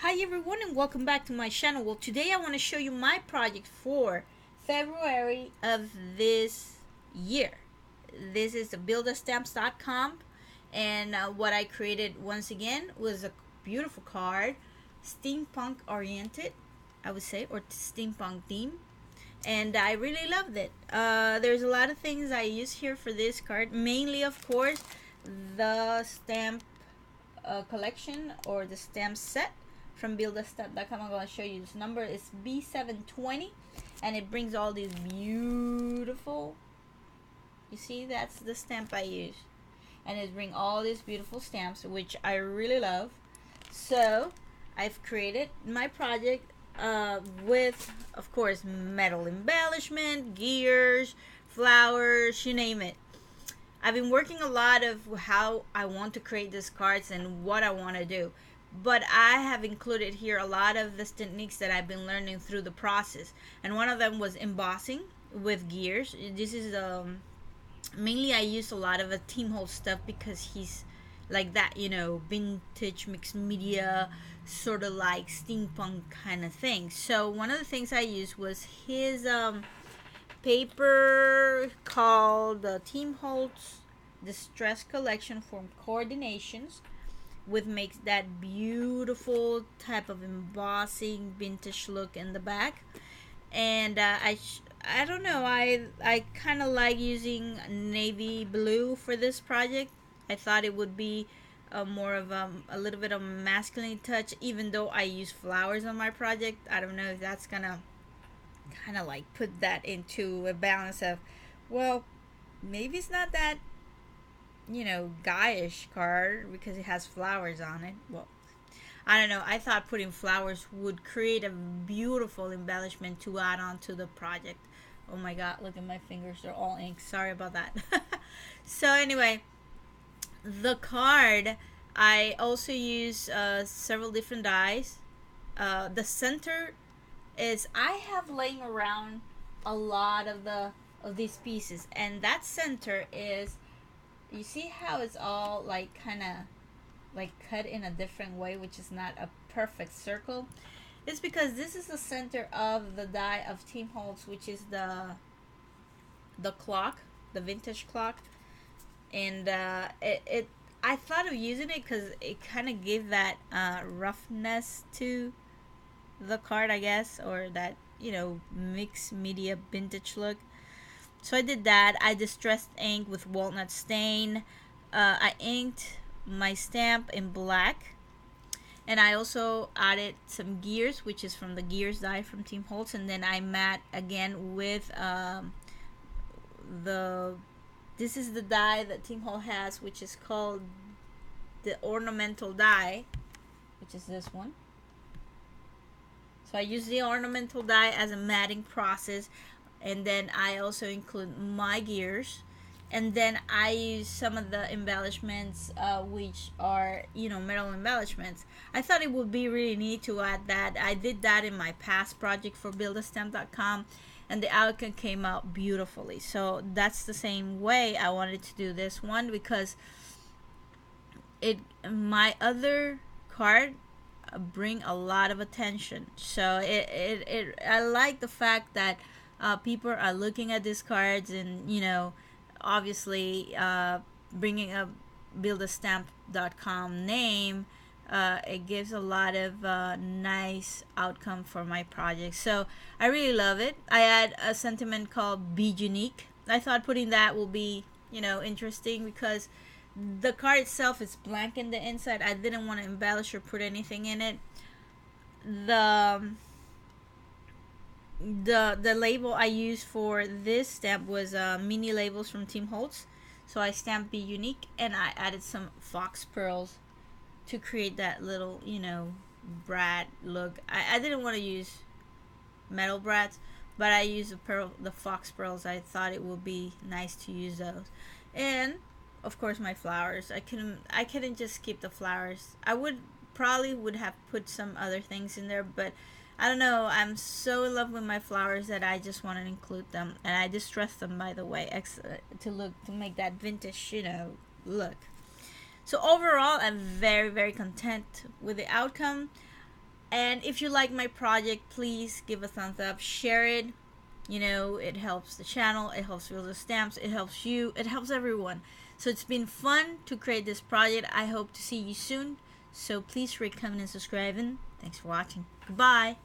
Hi everyone and welcome back to my channel. Well, today I want to show you my project for February of this year. This is the buildastamps.com, and what I created once again was a beautiful card, steampunk oriented, I would say, or steampunk theme, and I really loved it. There's a lot of things I use here for this card, mainly of course the stamp collection or the stamp set from buildastamps.com. I'm going to show you this number. It's B720, and it brings all these beautiful, you see, that's the stamp I use, and it brings all these beautiful stamps, which I really love. So I've created my project with, of course, metal embellishment, gears, flowers, you name it. I've been working a lot of how I want to create these cards and what I want to do, but I have included here a lot of the techniques that I've been learning through the process, and one of them was embossing with gears. This is mainly I use a lot of Team Hold stuff because he's like that, you know, vintage mixed media, sort of like steampunk kind of thing. So one of the things I used was his paper called the Team Holtz Distress Collection from Coordinations, with makes that beautiful type of embossing vintage look in the back. And I don't know, I kind of like using navy blue for this project. I thought it would be more of a little bit of a masculine touch, even though I use flowers on my project. I don't know if that's gonna kind of like put that into a balance of, well, maybe it's not that, you know, guyish card because it has flowers on it. Well, I don't know, I thought putting flowers would create a beautiful embellishment to add on to the project. Oh my god, look at my fingers, they're all ink, sorry about that. So anyway, the card, I also use several different dies. The center is, I have laying around a lot of these pieces, and that center is, you see how it's all like kind of like cut in a different way, which is not a perfect circle. It's because this is the center of the die of Team Holtz, which is the clock, the vintage clock, and it I thought of using it because it kind of gave that roughness to the card, I guess, or that, you know, mixed media vintage look. So I did that. I distressed ink with walnut stain. I inked my stamp in black, and I also added some gears, which is from the gears die from Team Holtz, and then I matte again with the this is the die that Team Holtz has, which is called the ornamental die, which is this one. So I use the ornamental die as a matting process, and then I also include my gears, and then I use some of the embellishments, which are, you know, metal embellishments. I thought it would be really neat to add that. I did that in my past project for buildastamps.com, and the outcome came out beautifully. So that's the same way I wanted to do this one, because my other card bring a lot of attention. So I like the fact that people are looking at these cards, and, you know, obviously bringing up buildastamp.com name, it gives a lot of nice outcome for my project. So I really love it. I add a sentiment called be unique. I thought putting that will be, you know, interesting, because the card itself is blank in the inside. I didn't want to embellish or put anything in it. The label I used for this stamp was mini labels from Team Holtz. So I stamped be unique, and I added some fox pearls to create that little, you know, brat look. I didn't want to use metal brats, but I used the fox pearls. I thought it would be nice to use those. And of course my flowers. I couldn't just keep the flowers. I would have put some other things in there, but I don't know, I'm so in love with my flowers that I just want to include them, and I distressed them, by the way, to make that vintage, you know, look. So overall, I'm very, very content with the outcome. And if you like my project, please give a thumbs up, share it. You know, it helps the channel, it helps Vilda Stamps, it helps you, it helps everyone. So it's been fun to create this project. I hope to see you soon. So please rate, comment, and subscribe. And thanks for watching. Goodbye.